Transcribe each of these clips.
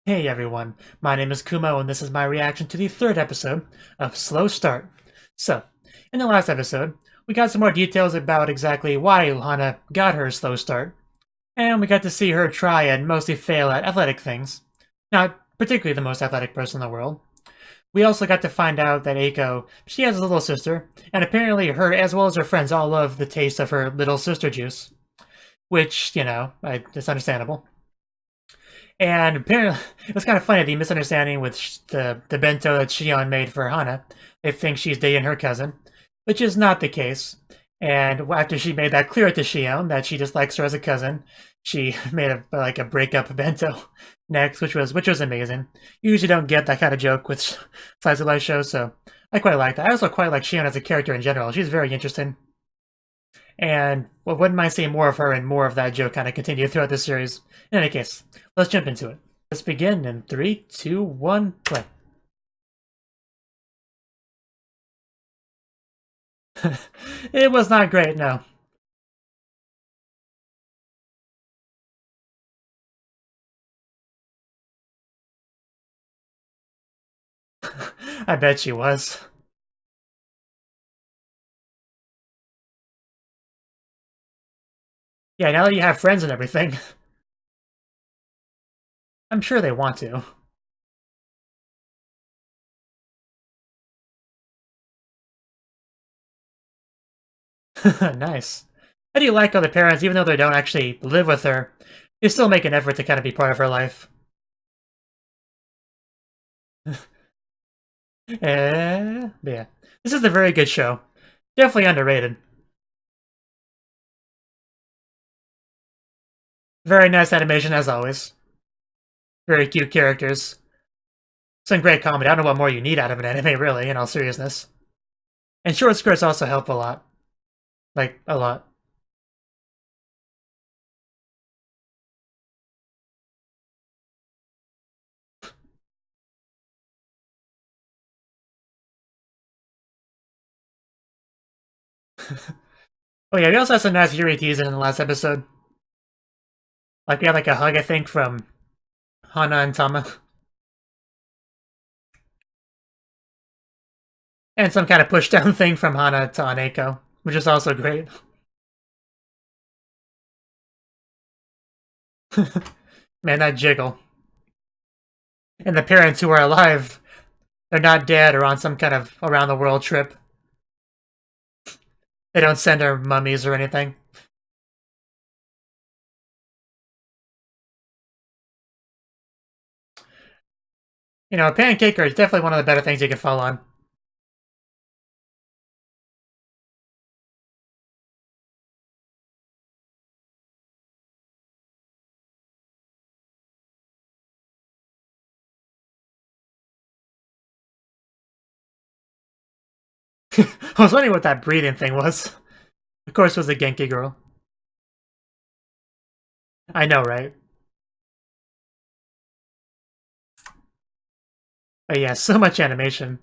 Hey everyone, my name is Kumo and this is my reaction to the third episode of Slow Start. So, in the last episode, we got some more details about exactly why Hana got her slow start, and we got to see her try and mostly fail at athletic things. Not particularly the most athletic person in the world. We also got to find out that Eiko, she has a little sister, and apparently her as well as her friends all love the taste of her little sister juice. Which, it's understandable. And apparently, it was kind of funny the misunderstanding with the bento that Shion made for Hana. They think she's dating her cousin, which is not the case. And after she made that clear to Shion that she just likes her as a cousin, she made a breakup bento next, which was amazing. You usually don't get that kind of joke with slice of life shows, so I quite like that. I also quite like Shion as a character in general. She's very interesting. And well, wouldn't mind seeing more of her and more of that joke kind of continue throughout this series. In any case, let's jump into it. Let's begin in 3, 2, 1, play. It was not great, no. I bet she was. Yeah, now that you have friends and everything, I'm sure they want to. Nice. How do you like how the parents, even though they don't actually live with her, they still make an effort to kind of be part of her life? Yeah. This is a very good show. Definitely underrated. Very nice animation as always. Very cute characters. Some great comedy. I don't know what more you need out of an anime, really, in all seriousness. And short skirts also help a lot. Like, a lot. Oh yeah, we also had some nice Yuri teasing in the last episode. Like, we had like a hug, I think, from Hana and Tama. And some kind of push down thing from Hana to Aneko, which is also great. Man, that jiggle. And the parents who are alive, they're not dead or on some kind of around the world trip. They don't send her mummies or anything. You know, a pancaker is definitely one of the better things you can fall on. I was wondering what that breathing thing was. Of course, it was a Genki girl. I know, right? But yeah, so much animation.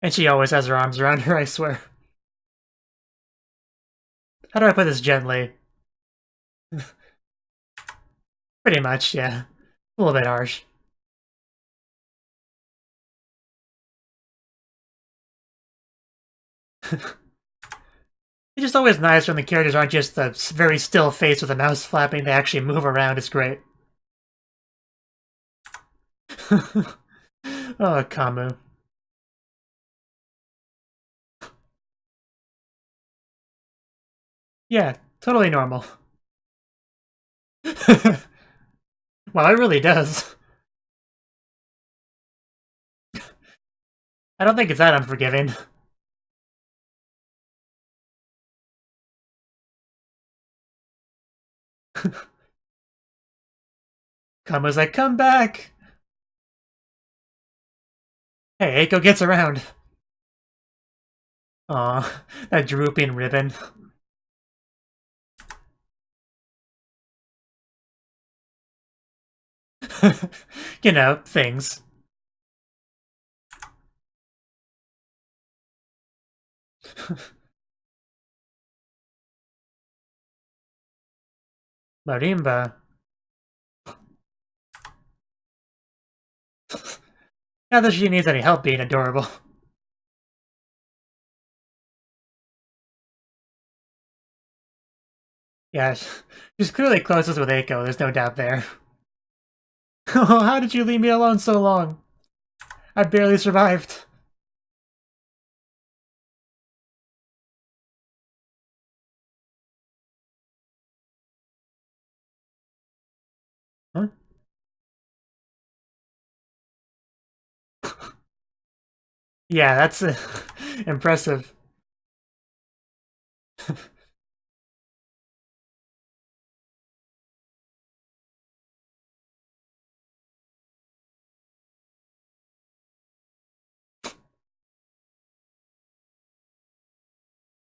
And she always has her arms around her, I swear. How do I put this gently? Pretty much, yeah. A little bit harsh. It's just always nice when the characters aren't just a very still face with a mouse flapping, they actually move around, it's great. Oh, Kamu. Yeah, totally normal. Well, it really does. I don't think it's that unforgiving. Kamu's like, come back! Hey, Eiko gets around. Aw, that drooping ribbon. You know, things. Marimba. Not that she needs any help being adorable. Yeah, she's clearly closest with Eiko, there's no doubt there. Oh, how did you leave me alone so long? I barely survived. Huh? Yeah, that's impressive.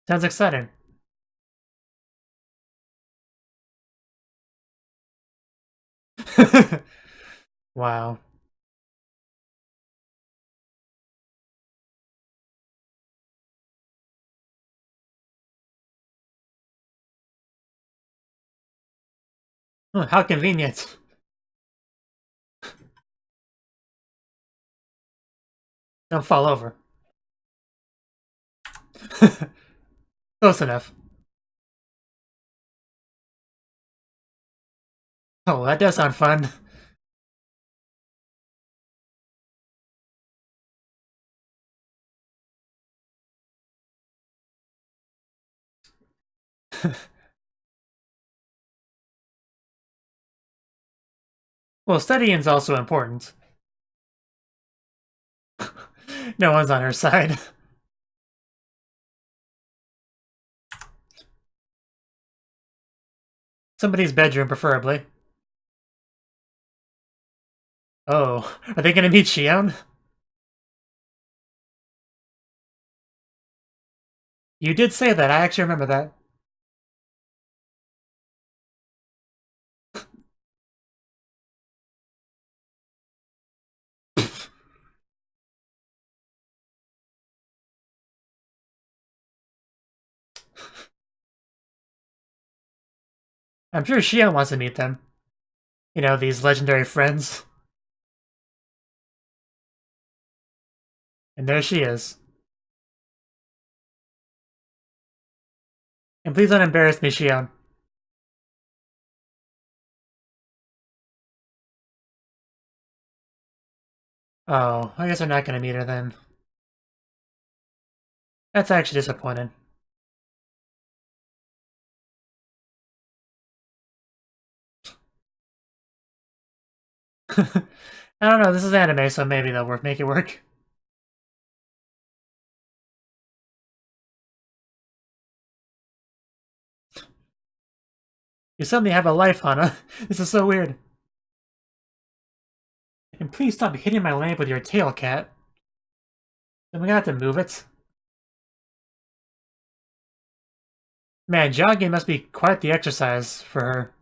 Sounds exciting. Wow. Oh, how convenient. Don't fall over. Close enough. Oh, that does sound fun. Well, studying's also important. No one's on her side. Somebody's bedroom, preferably. Oh, are they gonna meet Shion? You did say that, I actually remember that. I'm sure Shion wants to meet them. You know, these legendary friends. And there she is. And please don't embarrass me, Shion. Oh, I guess I'm not gonna meet her then. That's actually disappointing. I don't know, this is anime, so maybe they'll make it work. You suddenly have a life, Hana. This is so weird. And please stop hitting my lamp with your tail, cat. Then we got to move it. Man, jogging must be quite the exercise for her.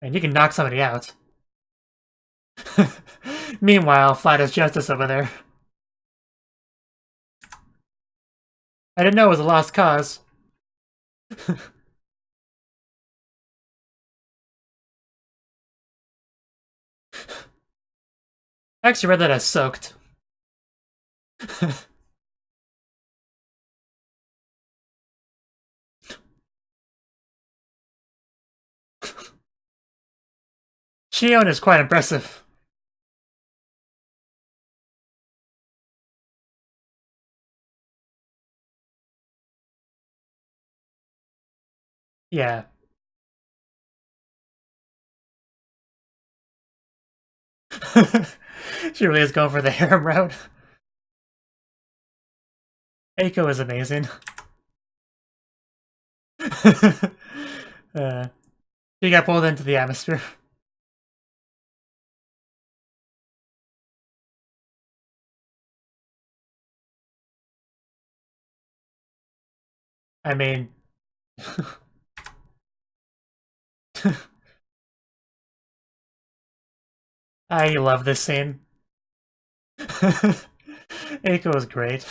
And you can knock somebody out. Meanwhile, Flat is Justice over there. I didn't know it was a lost cause. I actually read that as soaked. Shion is quite impressive. Yeah. She really is going for the harem route. Eiko is amazing. She got pulled into the atmosphere. I mean... I love this scene. Eiko is great.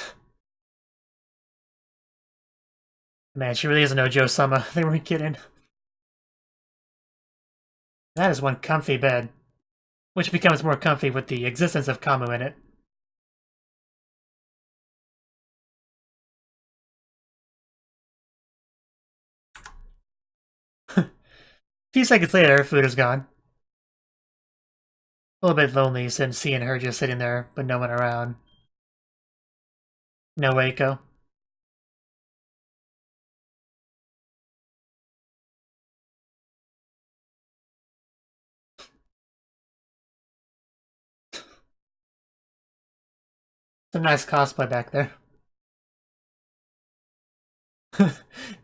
Man, she really is no Joe Summer. They weren't kidding. That is one comfy bed, which becomes more comfy with the existence of Kamu in it. A few seconds later, her food is gone. A little bit lonely since seeing her just sitting there, but no one around. No Waco. Some nice cosplay back there.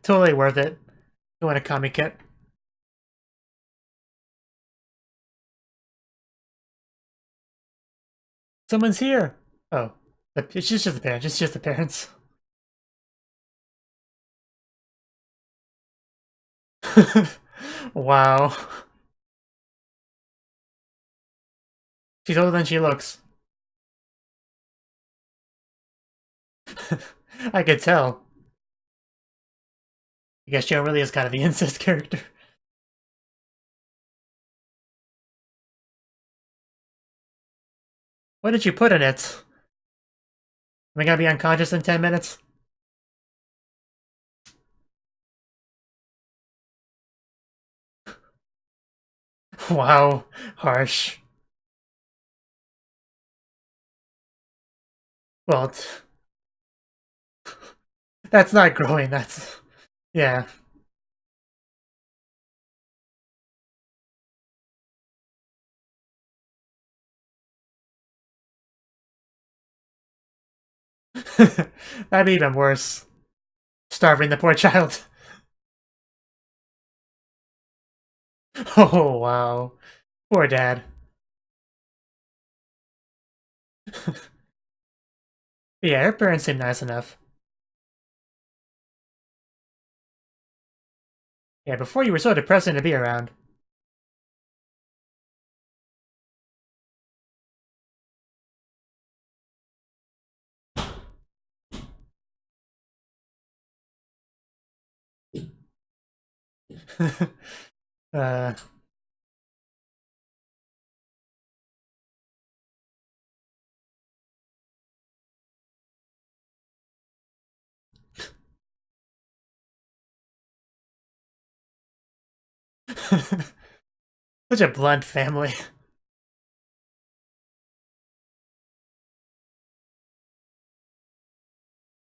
Totally worth it. You want a comic kit? Someone's here! Oh. It's just the parents. It's just the parents. Wow. She's older than she looks. I could tell. I guess Joe really is kind of the incest character. What did you put in it? Am I gonna be unconscious in 10 minutes? Wow. Harsh. Well, that's not growing, that's... Yeah. That'd be even worse. Starving the poor child. Oh, wow. Poor dad. Yeah, her parents seem nice enough. Yeah, before you were so depressing to be around. uh... Such a blunt family.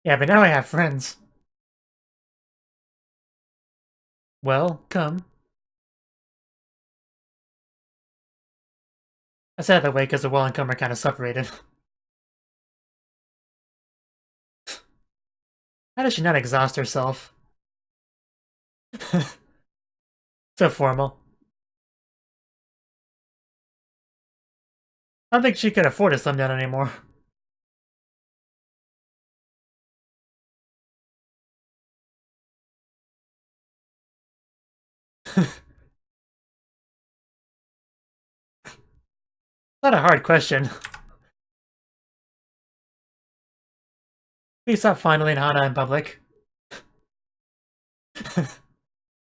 Yeah, but now I have friends. Well, come. I said that way because the Will and Come are kind of separated. How does she not exhaust herself? So formal. I don't think she could afford to slim down anymore. Not a hard question. Please stop fondling Hana in public.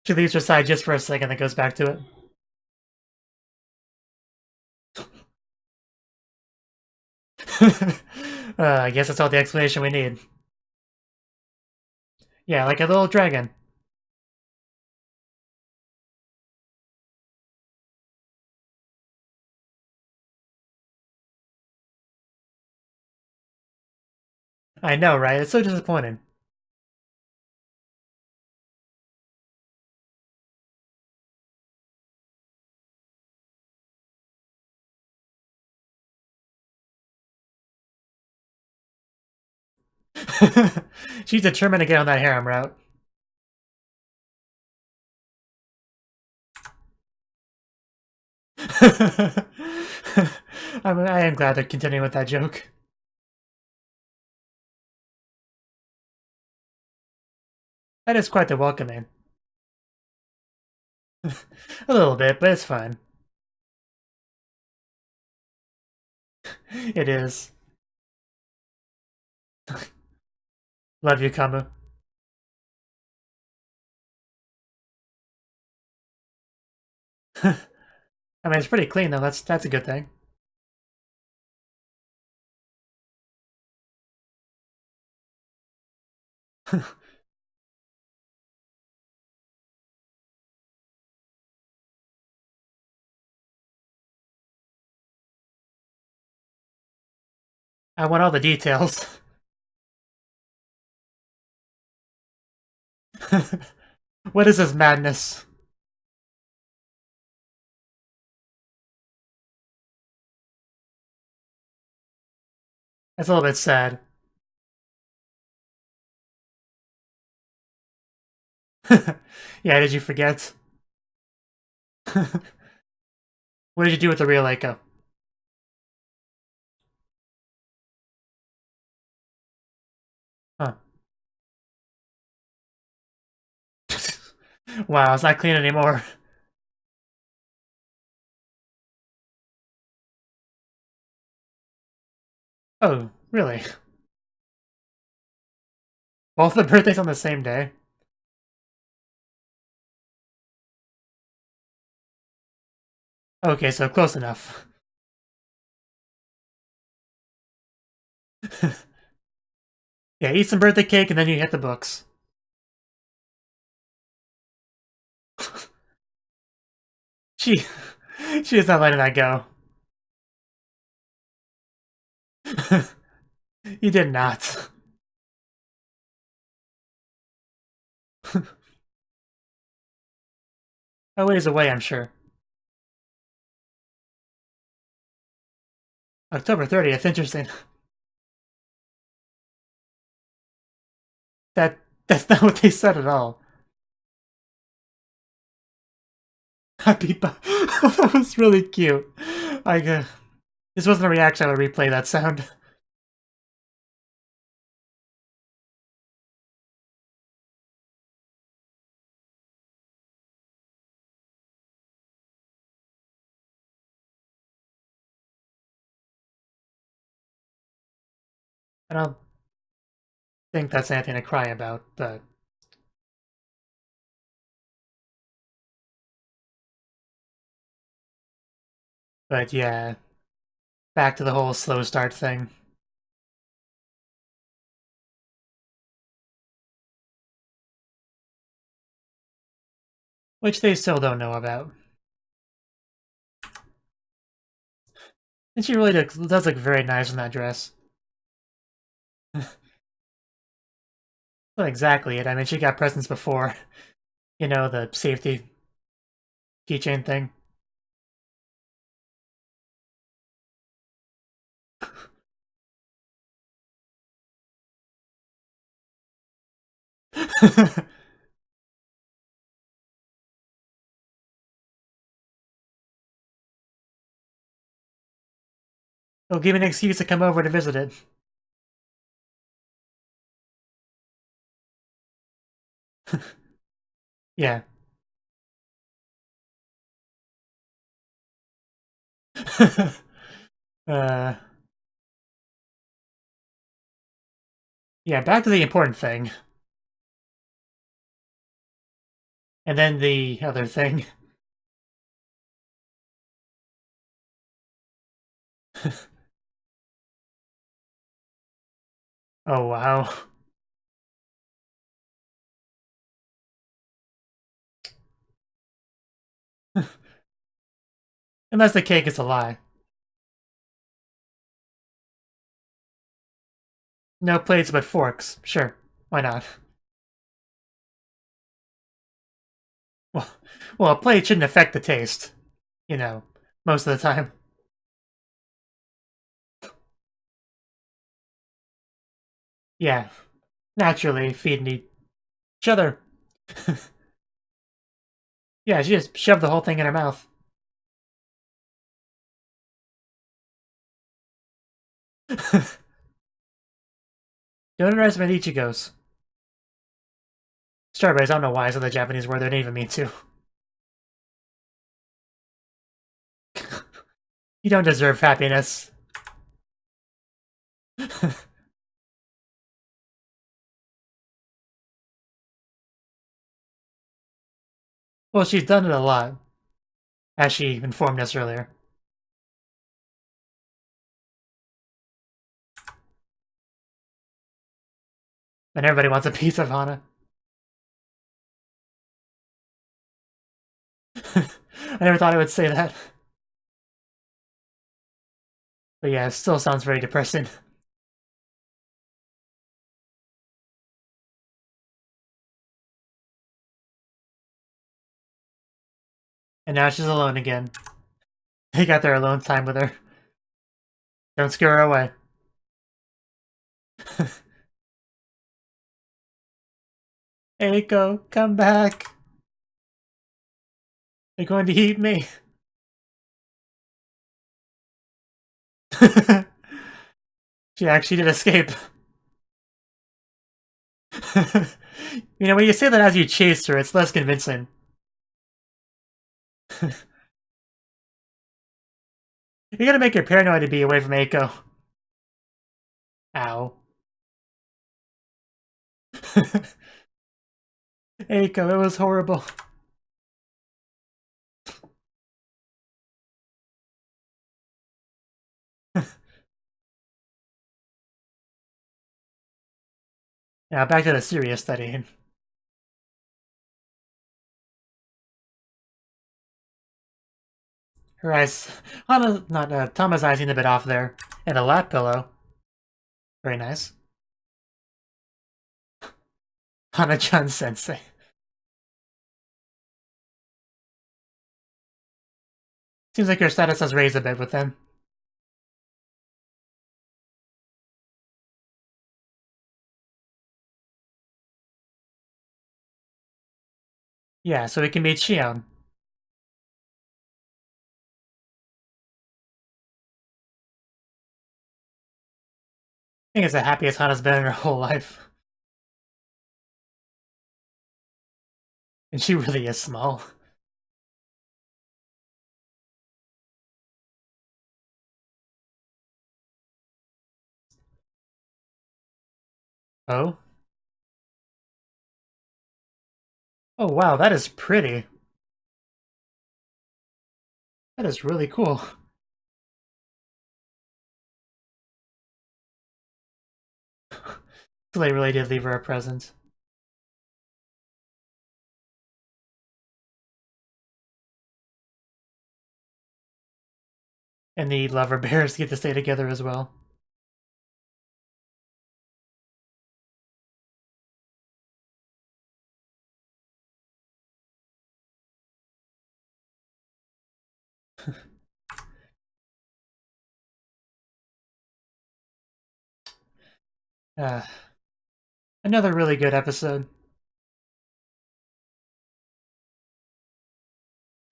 She leaves her side just for a second, then goes back to it. I guess that's all the explanation we need. Yeah, like a little dragon. I know, right? It's so disappointing. She's determined to get on that harem route. I am glad they're continuing with that joke. That is quite the welcoming. A little bit, but it's fine. It is. Love you, Kamu. I mean, it's pretty clean though. That's a good thing. I want all the details. What is this madness? That's a little bit sad. Yeah, did you forget? What did you do with the real Echo? Huh. Wow, it's not clean anymore. Oh, really? Both the birthdays on the same day? Okay, so close enough. Yeah, eat some birthday cake and then you hit the books. She she is not letting that go. You did not. A ways away, I'm sure. October 30th, interesting. That that's not what they said at all. Happy that was really cute. Like, this wasn't a reaction, I would replay that sound. I don't think that's anything to cry about, but yeah, back to the whole slow start thing. Which they still don't know about. And she really does look very nice in that dress. Not exactly it. I mean, she got presents before. You know, the safety keychain thing. It'll give me an excuse to come over to visit it. Yeah. uh, yeah, back to the important thing. And then the other thing. Oh, wow. Unless the cake is a lie. No plates but forks. Sure. Why not? Well, well, a plate shouldn't affect the taste. You know, most of the time. Yeah. Naturally feeding each other. Yeah, she just shoved the whole thing in her mouth. Don't underestimate Ichigo's. Strawberries, I don't know why, so the Japanese word they didn't even mean to. You don't deserve happiness. Well, she's done it a lot. as she informed us earlier. And everybody wants a piece of Hana. I never thought I would say that. But yeah, it still sounds very depressing. And now she's alone again. They got their alone time with her. Don't scare her away. Eiko, come back! They're going to eat me! She actually did escape. You know, when you say that as you chase her, it's less convincing. You gotta make her paranoid to be away from Eiko. Ow. Eiko, it was horrible. Now back to the serious studying. Her eyes, Tama's eyes seem a bit off there. And a lap pillow. Very nice. Hana-chan sensei. Seems like your status has raised a bit with them. Yeah, so we can meet Shion. I think it's the happiest Hana's been in her whole life. And she really is small. Oh? Oh wow, that is pretty. That is really cool. So they really did leave her a present. And the lover bears get to stay together as well. Another really good episode.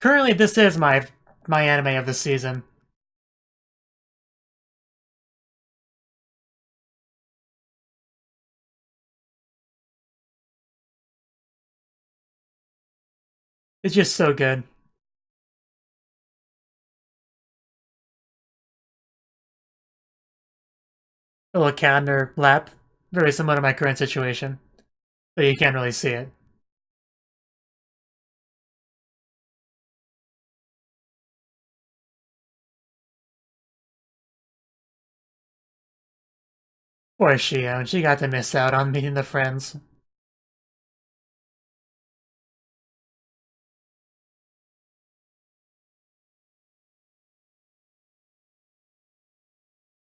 Currently, this is my anime of the season. It's just so good. A little cat in her lap. Very similar to my current situation. But you can't really see it. Poor Shion, she got to miss out on meeting the friends.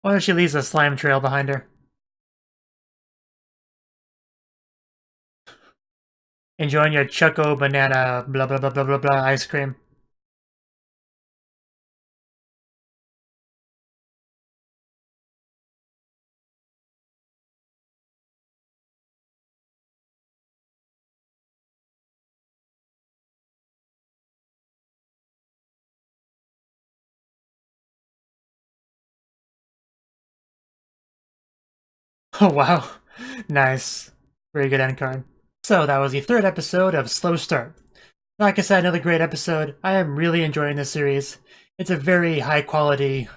Why don't she leave a slime trail behind her? Enjoying your choco banana blah blah blah blah blah blah ice cream. Oh wow. Nice. Very good end card. So that was the third episode of Slow Start. Like I said, another great episode. I am really enjoying this series. It's a very high quality,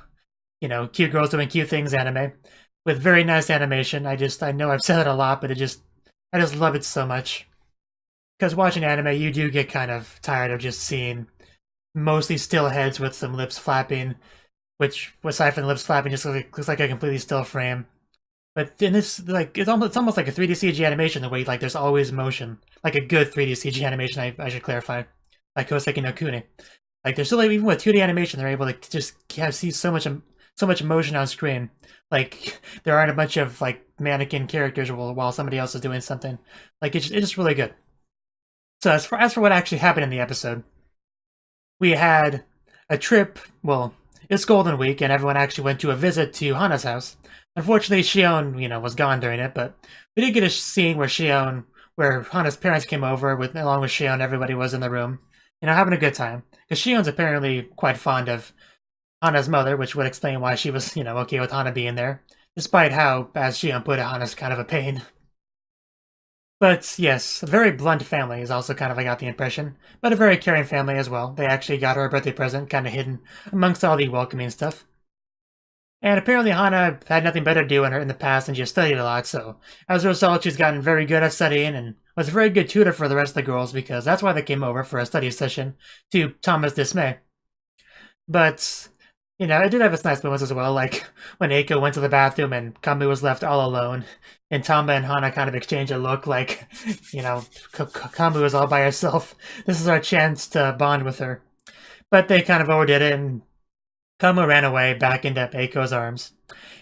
you know, cute girls doing cute things anime with very nice animation. I know I've said it a lot, but I just love it so much. Because watching anime, you do get kind of tired of just seeing, mostly still heads with some lips flapping, which, aside from the lips flapping, just looks like a completely still frame. But in this, like, it's almost like a 3D CG animation, the way, like, there's always motion. Like a good 3D CG animation, I should clarify. Like Koseki no Kune. Like, there's still, like, even with 2D animation, they're able to just see so much motion on screen. Like, there aren't a bunch of, like, mannequin characters while somebody else is doing something. Like, it's just really good. So as for what actually happened in the episode, we had a trip, well, it's Golden Week, and everyone actually went to a visit to Hana's house. Unfortunately, Shion, was gone during it, but we did get a scene where Hana's parents came over, along with Shion, everybody was in the room, having a good time. Because Shion's apparently quite fond of Hana's mother, which would explain why she was, okay with Hana being there. Despite how, as Shion put it, Hana's kind of a pain. But yes, a very blunt family is also kind of, I got the impression. But a very caring family as well. They actually got her a birthday present, kind of hidden amongst all the welcoming stuff. And apparently Hana had nothing better to do in the past and just studied a lot, so as a result she's gotten very good at studying and was a very good tutor for the rest of the girls because that's why they came over for a study session, to Tama's dismay. But, it did have its nice moments as well, like when Eiko went to the bathroom and Kamu was left all alone, and Tama and Hana kind of exchanged a look like, Kamu is all by herself. This is our chance to bond with her. But they kind of overdid it, and Kamu ran away back into Eiko's arms.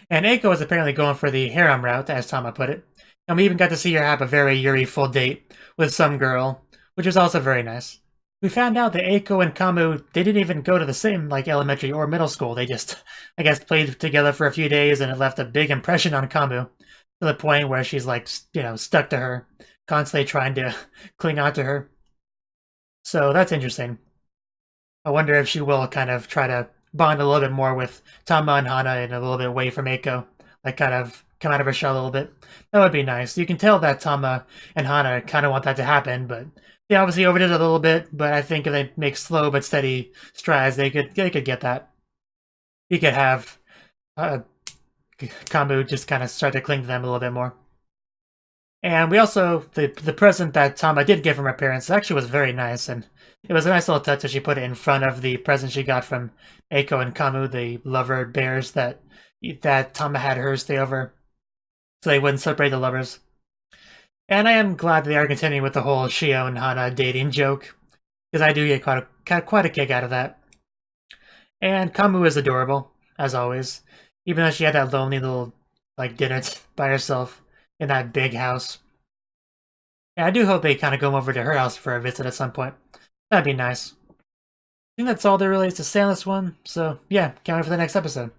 And Eiko was apparently going for the harem route, as Tama put it. And we even got to see her have a very Yuri full date with some girl, which was also very nice. We found out that Eiko and Kamu, they didn't even go to the same, elementary or middle school. They just, I guess, played together for a few days, and it left a big impression on Kamu, to the point where she's, stuck to her, constantly trying to cling on to her. So that's interesting. I wonder if she will kind of try to bond a little bit more with Tama and Hana and a little bit away from Eiko. Kind of come out of her shell a little bit. That would be nice. You can tell that Tama and Hana kind of want that to happen, but they obviously overdid it a little bit, but I think if they make slow but steady strides, they could get that. You could have Kamu just kind of start to cling to them a little bit more. And we also, the present that Tama did give from her parents actually was very nice, and it was a nice little touch that she put it in front of the present she got from Eiko and Kamu, the lover bears that Tama had her stay over, so they wouldn't separate the lovers. And I am glad they are continuing with the whole Shio and Hana dating joke, because I do get quite a kick out of that. And Kamu is adorable, as always, even though she had that lonely little dinner by herself in that big house. Yeah, I do hope they kind of go over to her house for a visit at some point. That'd be nice. I think that's all there really is to say on this one, so yeah, can't wait for the next episode.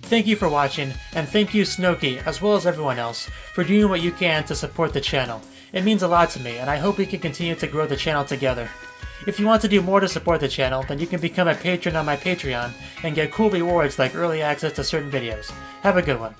Thank you for watching, and thank you Cnouki, as well as everyone else, for doing what you can to support the channel. It means a lot to me, and I hope we can continue to grow the channel together. If you want to do more to support the channel, then you can become a patron on my Patreon, and get cool rewards like early access to certain videos. Have a good one.